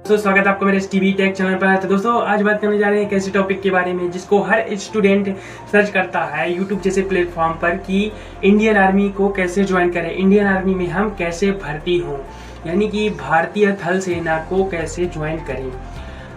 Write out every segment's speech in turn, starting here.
दोस्तों स्वागत है आपको मेरे टीवी टेक चैनल पर। तो दोस्तों आज बात करने जा रहे हैं एक ऐसे टॉपिक के बारे में जिसको हर स्टूडेंट सर्च करता है यूट्यूब जैसे प्लेटफॉर्म पर कि इंडियन आर्मी को कैसे ज्वाइन करें, इंडियन आर्मी में हम कैसे भर्ती हों, यानी कि भारतीय थल सेना को कैसे ज्वाइन करें।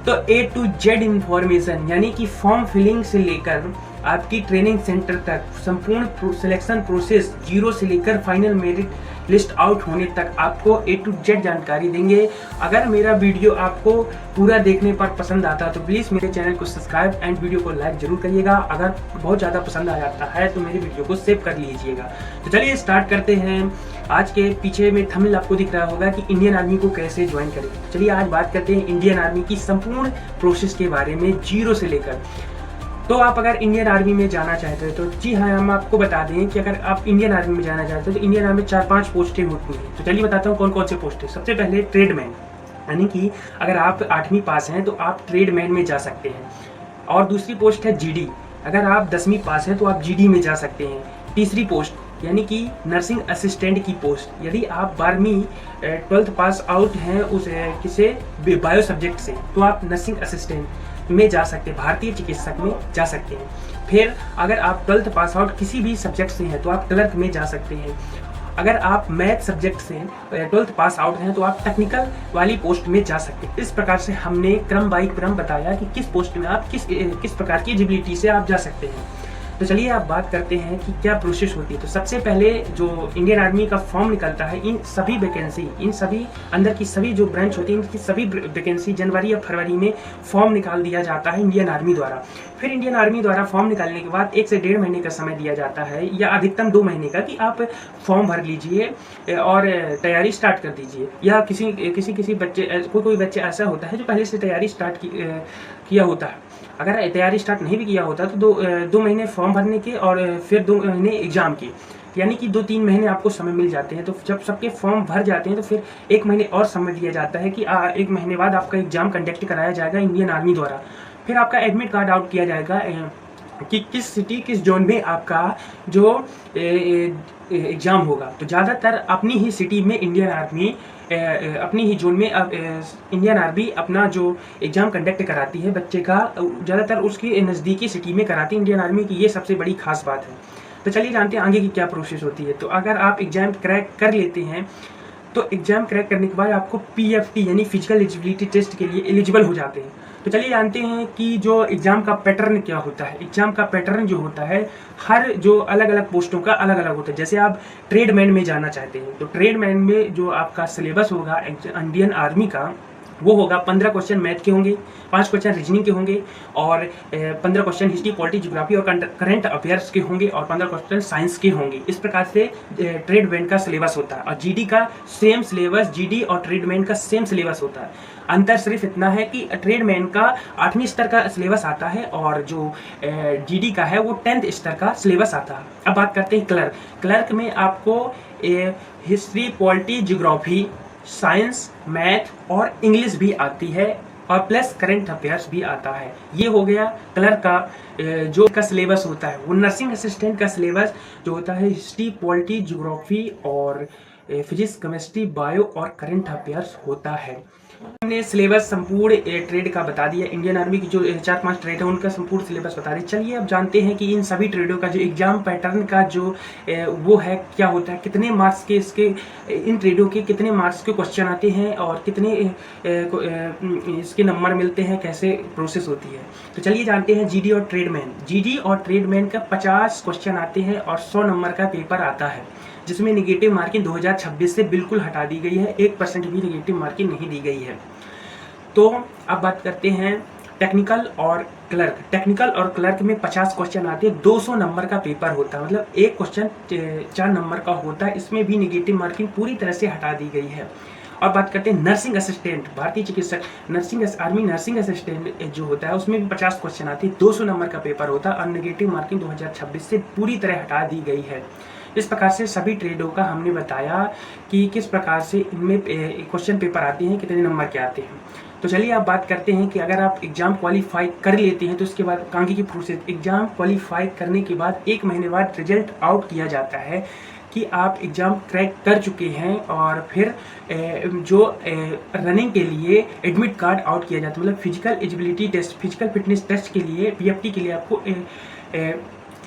तो A to Z इंफॉर्मेशन यानी कि फॉर्म फिलिंग से लेकर आपकी ट्रेनिंग सेंटर तक संपूर्ण सिलेक्शन प्रोसेस जीरो से लेकर फाइनल मेरिट लिस्ट आउट होने तक आपको A to Z जानकारी देंगे। अगर मेरा वीडियो आपको पूरा देखने पर पसंद आता है तो प्लीज़ मेरे चैनल को सब्सक्राइब एंड वीडियो को लाइक जरूर करिएगा। अगर बहुत ज़्यादा पसंद आ जाता है तो मेरे वीडियो को सेव कर लीजिएगा। तो चलिए स्टार्ट करते हैं। आज के पीछे में थंबनेल आपको दिख रहा होगा कि इंडियन आर्मी को कैसे ज्वाइन करें। चलिए आज बात करते हैं इंडियन आर्मी की संपूर्ण प्रोसेस के बारे में जीरो से लेकर। तो आप अगर इंडियन आर्मी में जाना चाहते हो तो जी हाँ, हम आपको बता दें कि अगर आप इंडियन आर्मी में जाना चाहते हो तो इंडियन आर्मी में 4-5 पोस्टें होती हैं। तो चलिए बताता हूँ कौन कौन से पोस्ट है। सबसे पहले ट्रेडमैन, यानी कि अगर आप 8वीं पास हैं तो आप ट्रेडमैन में जा सकते हैं। और दूसरी पोस्ट है GD, अगर आप 10वीं पास हैं तो आप GD में जा सकते हैं। तीसरी पोस्ट यानी कि नर्सिंग असिस्टेंट की पोस्ट, यदि आप 12वीं 12th पास आउट हैं उस किसी बायो सब्जेक्ट से तो आप नर्सिंग असिस्टेंट में जा सकते हैं, भारतीय चिकित्सक में जा सकते हैं। फिर अगर आप 12th पास आउट किसी भी सब्जेक्ट से हैं तो आप क्लर्क में जा सकते हैं। अगर आप मैथ सब्जेक्ट से 12th पास आउट हैं तो आप टेक्निकल वाली पोस्ट में जा सकते हैं। इस प्रकार से हमने क्रम बाई क्रम बताया कि किस पोस्ट में आप किस प्रकार की एलिजिबिलिटी से आप जा सकते हैं। तो चलिए आप बात करते हैं कि क्या प्रोसेस होती है। तो सबसे पहले जो इंडियन आर्मी का फॉर्म निकलता है, इन सभी वैकेंसी, इन सभी अंदर की सभी जो ब्रांच होती है इनकी सभी वैकेंसी जनवरी या फरवरी में फॉर्म निकाल दिया जाता है इंडियन आर्मी द्वारा। फिर इंडियन आर्मी द्वारा फॉर्म निकालने के बाद 1 से 1.5 महीने का समय दिया जाता है या अधिकतम 2 महीने का कि आप फॉर्म भर लीजिए और तैयारी स्टार्ट कर दीजिए। या किसी बच्चे कोई बच्चे ऐसा होता है जो पहले से तैयारी स्टार्ट किया होता है। अगर तैयारी स्टार्ट नहीं भी किया होता तो 2 महीने फॉर्म भरने के और फिर 2 महीने एग्जाम के, यानी कि 2-3 महीने आपको समय मिल जाते हैं। तो जब सबके फॉर्म भर जाते हैं तो फिर 1 महीने और समय दिया जाता है कि 1 महीने बाद आपका एग्जाम कंडक्ट कराया जाएगा इंडियन आर्मी द्वारा। फिर आपका एडमिट कार्ड आउट किया जाएगा कि किस सिटी किस जोन में आपका जो एग्ज़ाम होगा। तो ज़्यादातर अपनी ही सिटी में इंडियन आर्मी अपनी ही जोन में इंडियन आर्मी अपना जो एग्ज़ाम कंडक्ट कराती है बच्चे का, ज़्यादातर उसकी नज़दीकी सिटी में कराती है इंडियन आर्मी की। ये सबसे बड़ी खास बात है। तो चलिए जानते हैं आगे की क्या प्रोसेस होती है। तो अगर आप एग्ज़ाम क्रैक कर लेते हैं तो एग्ज़ाम क्रैक करने के बाद आपको PFT यानी फिजिकल एलिजिबिलिटी टेस्ट के लिए एलिजिबल हो जाते हैं। तो चलिए जानते हैं कि जो एग्ज़ाम का पैटर्न क्या होता है। एग्ज़ाम का पैटर्न जो होता है हर जो अलग अलग पोस्टों का अलग अलग होता है। जैसे आप ट्रेडमैन में जाना चाहते हैं तो ट्रेडमैन में जो आपका सिलेबस होगा इंडियन आर्मी का वो होगा 15 क्वेश्चन मैथ के होंगे, 5 क्वेश्चन रीजनिंग के होंगे और 15 क्वेश्चन हिस्ट्री पॉलिटी ज्योग्राफी और करंट अफेयर्स के होंगे और 15 क्वेश्चन साइंस के होंगे। इस प्रकार से ट्रेडमैन का सिलेबस होता है। और GD का सेम सिलेबस, GD और ट्रेडमैन का सेम सिलेबस होता है। अंतर सिर्फ इतना है कि ट्रेडमैन का 8वीं स्तर का सिलेबस आता है और जो GD का है वो 10th स्तर का सिलेबस आता है। अब बात करते हैं क्लर्क। क्लर्क में आपको history polity geography science math और इंग्लिश भी आती है और प्लस करंट अफेयर्स भी आता है। ये हो गया क्लर्क का जो का सिलेबस होता है। वो नर्सिंग असिस्टेंट का सिलेबस जो होता है हिस्ट्री पॉलिटी ज्योग्राफी और फिजिक्स केमिस्ट्री बायो और करंट अफेयर्स होता है। हमने सिलेबस संपूर्ण ट्रेड का बता दिया। इंडियन आर्मी की जो 4-5 ट्रेड है उनका संपूर्ण सिलेबस बता दिया। चलिए अब जानते हैं कि इन सभी ट्रेडों का जो एग्जाम पैटर्न का जो वो है क्या होता है, कितने मार्क्स के इसके इन ट्रेडों के कितने मार्क्स के क्वेश्चन आते हैं और कितने इसके नंबर मिलते हैं, कैसे प्रोसेस होती है। तो चलिए जानते हैं GD और ट्रेडमैन। GD और ट्रेडमैन का 50 क्वेश्चन आते हैं और 100 नंबर का पेपर आता है, जिसमें निगेटिव मार्किंग 2026 से बिल्कुल हटा दी गई है। 1% भी निगेटिव मार्किंग नहीं दी गई है। तो अब बात करते हैं टेक्निकल और क्लर्क। टेक्निकल और क्लर्क में 50 क्वेश्चन आते हैं, 200 नंबर का पेपर होता है, मतलब एक क्वेश्चन 4 नंबर का होता है। इसमें भी निगेटिव मार्किंग पूरी तरह से हटा दी गई है। और बात करते हैं नर्सिंग असिस्टेंट, भारतीय चिकित्सक आर्मी नर्सिंग असिस्टेंट जो होता है उसमें भी 50 क्वेश्चन आते हैं, 200 नंबर का पेपर होता है और निगेटिव मार्किंग 2026 से पूरी तरह हटा दी गई है। इस प्रकार से सभी ट्रेडों का हमने बताया कि किस प्रकार से इनमें क्वेश्चन पेपर आते हैं, कितने नंबर के आते हैं। तो चलिए आप बात करते हैं कि अगर आप एग्ज़ाम क्वालिफाई कर लेते हैं तो उसके बाद आगे की प्रोसेस। एग्ज़ाम क्वालिफाई करने के बाद 1 महीने बाद रिजल्ट आउट किया जाता है कि आप एग्ज़ाम क्रैक कर चुके हैं और फिर जो रनिंग के लिए एडमिट कार्ड आउट किया जाता है, मतलब physical eligibility test, physical fitness test के लिए, पीएफटी के लिए आपको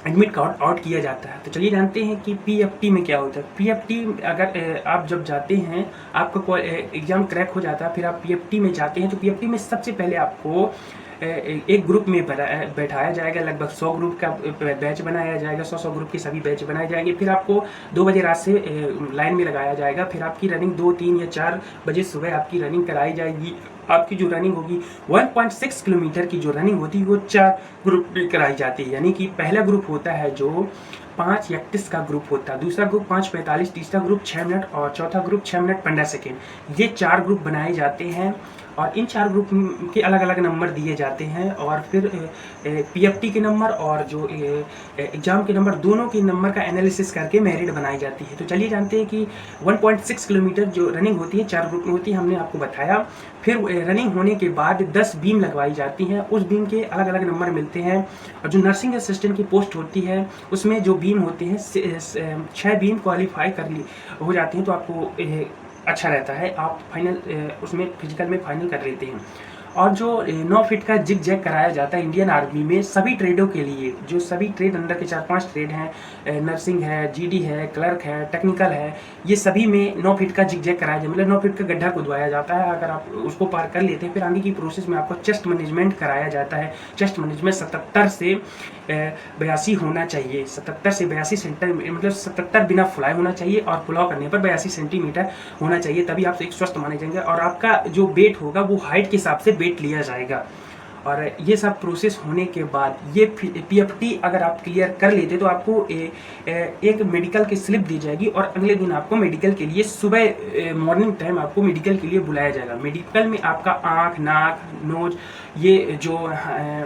एडमिट कार्ड आउट किया जाता है। तो चलिए जानते हैं कि पीएफटी में क्या होता है। पीएफटी अगर आप जब जाते हैं, आपका एग्ज़ाम क्रैक हो जाता है, फिर आप पीएफटी में जाते हैं, तो पीएफटी में सबसे पहले आपको एक ग्रुप में बैठाया जाएगा। लगभग 100 ग्रुप का बैच बनाया जाएगा, 100 ग्रुप के सभी बैच बनाए जाएंगे। फिर आपको 2 बजे रात से लाइन में लगाया जाएगा। फिर आपकी रनिंग 2, 3 या 4 बजे सुबह आपकी रनिंग कराई जाएगी। आपकी जो रनिंग होगी 1.6 किलोमीटर की जो रनिंग होती है वो 4 ग्रुप में कराई जाती है। यानी कि पहला ग्रुप होता है जो 5:31 का ग्रुप होता है, दूसरा ग्रुप 5:45, तीसरा ग्रुप 6 मिनट और चौथा ग्रुप 6 मिनट 15 सेकेंड। ये 4 ग्रुप बनाए जाते हैं और इन 4 ग्रुप के अलग अलग नंबर दिए जाते हैं और फिर पीएफटी के नंबर और जो एग्ज़ाम के नंबर, दोनों के नंबर का एनालिसिस करके मेरिट बनाई जाती है। तो चलिए जानते हैं कि 1.6 किलोमीटर जो रनिंग होती है 4 ग्रुप में होती है, हमने आपको बताया। फिर रनिंग होने के बाद 10 बीम लगवाई जाती हैं, उस बीम के अलग अलग नंबर मिलते हैं। और जो नर्सिंग असिस्टेंट की पोस्ट होती है उसमें जो बीम होते हैं 6 बीम क्वालिफाई हो जाती हैं, तो आपको अच्छा रहता है, आप फाइनल उसमें फिजिकल में फाइनल कर लेते हैं। और जो 9 फीट का जिग जैग कराया जाता है इंडियन आर्मी में सभी ट्रेडों के लिए, जो सभी ट्रेड अंडर के 4-5 ट्रेड हैं, नर्सिंग है, जीडी है, क्लर्क है, टेक्निकल है, ये सभी में 9 फीट का जिग जैग कराया जाता है, मतलब 9 फीट का गड्ढा खुदवाया जाता है। अगर आप उसको पार कर लेते हैं फिर आगे की प्रोसेस में आपको चेस्ट मैनेजमेंट कराया जाता है। चेस्ट मैनेजमेंट 77 से 82 होना चाहिए, 77 से 82 सेंटीमीटर, मतलब 77 बिना फुलाए होना चाहिए और फुलाव करने पर 82 सेंटीमीटर होना चाहिए, तभी आप एक स्वस्थ माने जाएंगे। और आपका जो वेट होगा वो हाइट के हिसाब से वेट लिया जाएगा। और ये सब प्रोसेस होने के बाद ये पीएफटी अगर आप क्लियर कर लेते तो आपको एक मेडिकल की स्लिप दी जाएगी और अगले दिन आपको मेडिकल के लिए सुबह मॉर्निंग टाइम आपको मेडिकल के लिए बुलाया जाएगा। मेडिकल में आपका आँख, नाक, नोज, ये जो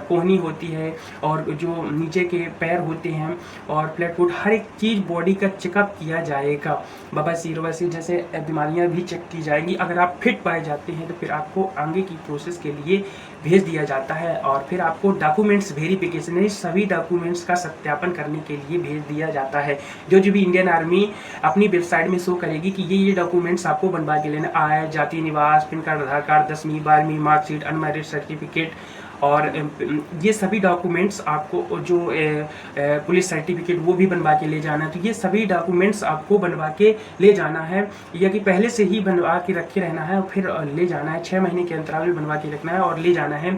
कोहनी होती है और जो नीचे के पैर होते हैं और प्लेट फुट, हर एक चीज़ बॉडी का चेकअप किया जाएगा। बवासीर ववासीर जैसे बीमारियां भी चेक की जाएंगी। अगर आप फिट पाए जाते हैं तो फिर आपको आगे की प्रोसेस के लिए भेज दिया जाता है और फिर आपको डॉक्यूमेंट्स वेरिफिकेशन, यानी सभी डॉक्यूमेंट्स का सत्यापन करने के लिए भेज दिया जाता है। जो भी इंडियन आर्मी अपनी वेबसाइट में शो करेगी कि ये डॉक्यूमेंट्स आपको बनवा के लेना, आय, जाति, निवास, पैन कार्ड, आधार कार्ड, 10वीं 12वीं मार्कशीट, अनमैरिड सर्टिफिकेट और ये सभी डॉक्यूमेंट्स आपको, जो पुलिस सर्टिफिकेट वो भी बनवा के ले जाना है। तो ये सभी डॉक्यूमेंट्स आपको बनवा के ले जाना है, या कि पहले से ही बनवा के रखे रहना है और फिर ले जाना है। 6 महीने के अंतराल में बनवा के रखना है और ले जाना है।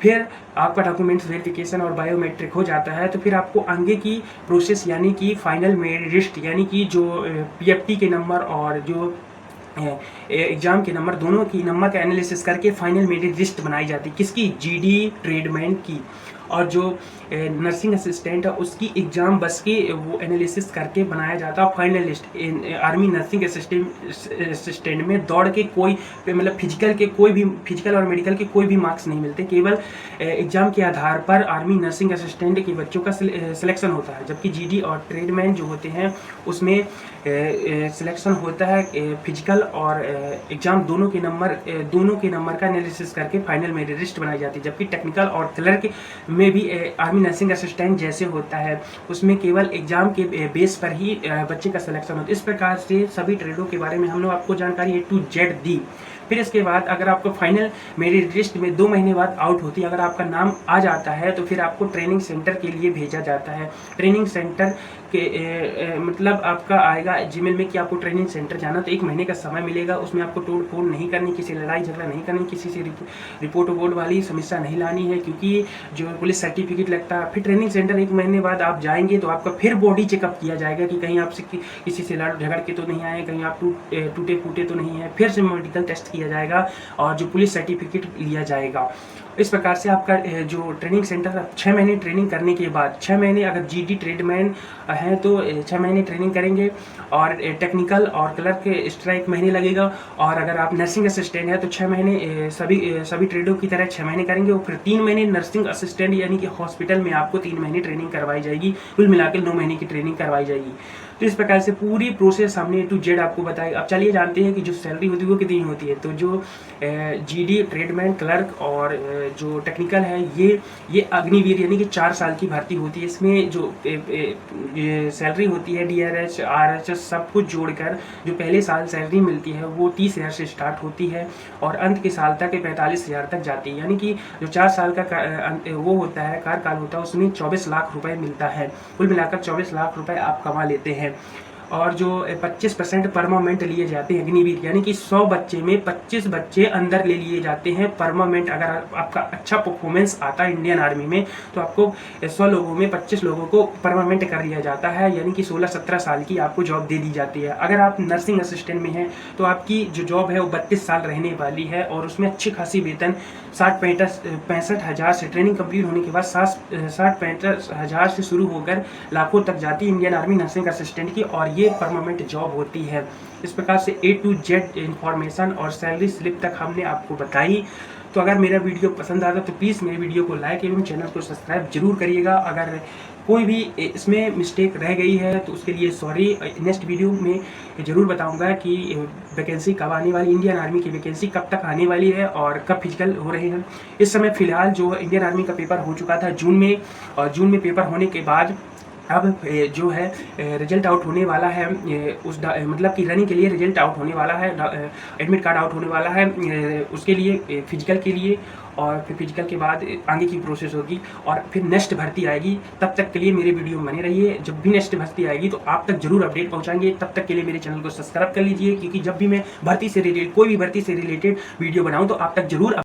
फिर आपका डॉक्यूमेंट्स वेरिफिकेशन और बायोमेट्रिक हो जाता है तो फिर आपको आगे की प्रोसेस यानी कि फाइनल मेरिट लिस्ट, यानी कि जो पीएफटी के नंबर और जो एग्जाम के नंबर, दोनों की नंबर का एनालिसिस करके फाइनल मेरिट लिस्ट बनाई जाती है। किसकी? जीडी ट्रेडमैन की। और जो नर्सिंग असिस्टेंट है उसकी एग्जाम बस के वो एनालिसिस करके बनाया जाता है final list. Army nursing assistant में दौड़ के कोई, मतलब फिजिकल के कोई भी, फिजिकल और मेडिकल के कोई भी मार्क्स नहीं मिलते, केवल एग्जाम के आधार पर आर्मी नर्सिंग असिस्टेंट के बच्चों का सिलेक्शन होता है। जबकि जीडी और ट्रेडमैन जो होते हैं उसमें सिलेक्शन होता है फिजिकल और एग्जाम दोनों के नंबर का एनालिसिस करके फाइनल मेरिट लिस्ट बनाई जाती है। जबकि टेक्निकल और क्लर्क में भी आर्मी नर्सिंग असिस्टेंट जैसे होता है उसमें केवल एग्जाम के बेस पर ही बच्चे का सिलेक्शन होता है। इस प्रकार से सभी ट्रेडों के बारे में हमने आपको जानकारी A to Z दी। फिर इसके बाद अगर आपको फाइनल मेरिट लिस्ट में 2 महीने बाद आउट होती है, अगर आपका नाम आ जाता है तो फिर आपको ट्रेनिंग सेंटर के लिए भेजा जाता है। ट्रेनिंग सेंटर के मतलब आपका आएगा जीमेल में कि आपको ट्रेनिंग सेंटर जाना, तो 1 महीने का समय मिलेगा। उसमें आपको तोड़ फोड़ नहीं करनी, किसी लड़ाई झगड़ा नहीं करनी, किसी से रिपोर्ट वाली समस्या नहीं लानी है, क्योंकि जो पुलिस सर्टिफिकेट लगता है। फिर ट्रेनिंग सेंटर 1 महीने बाद आप जाएंगे तो आपका फिर बॉडी चेकअप किया जाएगा कि कहीं आपसे किसी से लड़ झगड़ के तो नहीं आए, कहीं आप टूटे फूटे तो नहीं है। फिर से मेडिकल टेस्ट किया जाएगा और जो पुलिस सर्टिफिकेट लिया जाएगा। इस प्रकार से आपका जो ट्रेनिंग सेंटर 6 महीने ट्रेनिंग करने के बाद, 6 महीने अगर जीडी ट्रेडमैन है तो 6 महीने ट्रेनिंग करेंगे और टेक्निकल और क्लर्क एक्स्ट्रा 1 महीने लगेगा। और अगर आप नर्सिंग असिस्टेंट है तो 6 महीने सभी ट्रेडों की तरह 6 महीने करेंगे और फिर 3 महीने नर्सिंग असिस्टेंट यानी कि हॉस्पिटल में आपको 3 महीने ट्रेनिंग करवाई जाएगी। कुल मिलाकर 9 महीने की ट्रेनिंग करवाई जाएगी। तो इस प्रकार से पूरी प्रोसेस हमने A to Z आपको बताई। अब चलिए जानते हैं कि जो सैलरी होती है वो कितनी होती है। तो जो GD ट्रेडमैन क्लर्क और जो टेक्निकल है ये अग्निवीर यानी कि 4 साल की भर्ती होती है। इसमें जो सैलरी होती है DRH RHS सब कुछ जोड़कर जो पहले साल सैलरी मिलती है वो 30,000 से स्टार्ट होती है और अंत के साल तक 45,000 तक जाती है। यानी कि जो 4 साल का वो होता है कार्यकाल होता है उसमें 24 लाख रुपए मिलता है। कुल मिलाकर 24 लाख रुपए आप कमा लेते हैं। और जो 25% परमानेंट लिए जाते हैं अग्निवीर, यानी कि 100 बच्चे में 25 बच्चे अंदर ले लिए जाते हैं परमानेंट। अगर आपका अच्छा परफॉर्मेंस आता है इंडियन आर्मी में तो आपको 100 लोगों में 25 लोगों को परमानेंट कर लिया जाता है, यानी कि 16-17 साल की आपको जॉब दे दी जाती है। अगर आप नर्सिंग असिस्टेंट में हैं तो आपकी जो जॉब है वो 32 साल रहने वाली है और उसमें अच्छी खासी वेतन 60-65 हज़ार से ट्रेनिंग कंप्लीट होने के बाद 60-65 हज़ार से शुरू होकर लाखों तक जाती है इंडियन आर्मी नर्सिंग असिस्टेंट की, और ये परमानेंट जॉब होती है। इस प्रकार से A to Z इंफॉर्मेशन और सैलरी स्लिप तक हमने आपको बताई। तो अगर मेरा वीडियो पसंद आता तो प्लीज़ मेरे वीडियो को लाइक एवं चैनल को सब्सक्राइब जरूर करिएगा। अगर कोई भी इसमें मिस्टेक रह गई है तो उसके लिए सॉरी। नेक्स्ट वीडियो में ज़रूर बताऊंगा कि वैकेंसी कब आने वाली, इंडियन आर्मी की वैकेंसी कब तक आने वाली है और कब फिजिकल हो रहे हैं। इस समय फ़िलहाल जो इंडियन आर्मी का पेपर हो चुका था जून में, और जून में पेपर होने के बाद अब जो है रिजल्ट आउट होने वाला है। उस मतलब कि रनिंग के लिए रिजल्ट आउट होने वाला है, एडमिट कार्ड आउट होने वाला है उसके लिए, फिजिकल के लिए। और फिर फिजिकल के बाद आगे की प्रोसेस होगी और फिर नेक्स्ट भर्ती आएगी। तब तक के लिए मेरे वीडियो में बने रहिए। जब भी नेक्स्ट भर्ती आएगी तो आप तक जरूर अपडेट पहुंचाएंगे। तब तक के लिए मेरे चैनल को सब्सक्राइब कर लीजिए, क्योंकि जब भी मैं भर्ती से रिलेटेड कोई भी भर्ती से रिलेटेड वीडियो बनाऊं तो आप तक जरूर